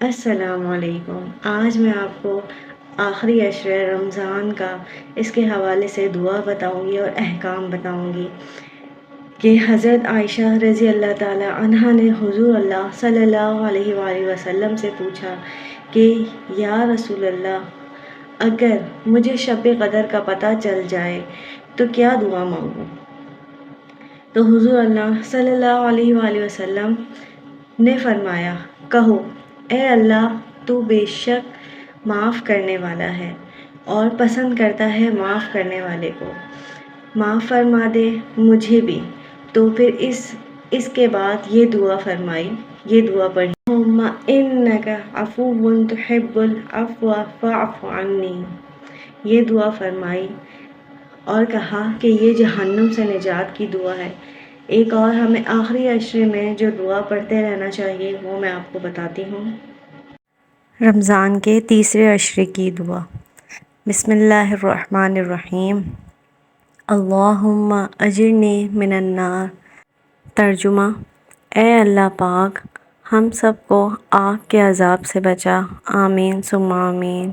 السلام علیکم۔ آج میں آپ کو آخری عشرہ رمضان کا اس کے حوالے سے دعا بتاؤں گی اور احکام بتاؤں گی کہ حضرت عائشہ رضی اللہ تعالیٰ عنہا نے حضور اللہ صلی اللہ علیہ وآلہ وسلم سے پوچھا کہ یا رسول اللہ، اگر مجھے شب قدر کا پتہ چل جائے تو کیا دعا مانگوں؟ تو حضور اللہ صلی اللہ علیہ وآلہ وسلم نے فرمایا، کہو اے اللہ، تو بے شک معاف کرنے والا ہے اور پسند کرتا ہے معاف کرنے والے کو، معاف فرما دے مجھے بھی۔ تو پھر اس کے بعد یہ دعا فرمائی، یہ دعا پڑھی، اللہم انک عفو تحب العفو فاعف عنی۔ یہ دعا فرمائی اور کہا کہ یہ جہنم سے نجات کی دعا ہے۔ ایک اور ہمیں آخری عشرے میں جو دعا پڑھتے رہنا چاہیے وہ میں آپ کو بتاتی ہوں۔ رمضان کے تیسرے عشرے کی دعا، بسم اللہ الرحمن الرحیم، اللہم اجرنی من النار۔ ترجمہ: اے اللہ پاک، ہم سب کو آگ کے عذاب سے بچا، آمین ثم آمین۔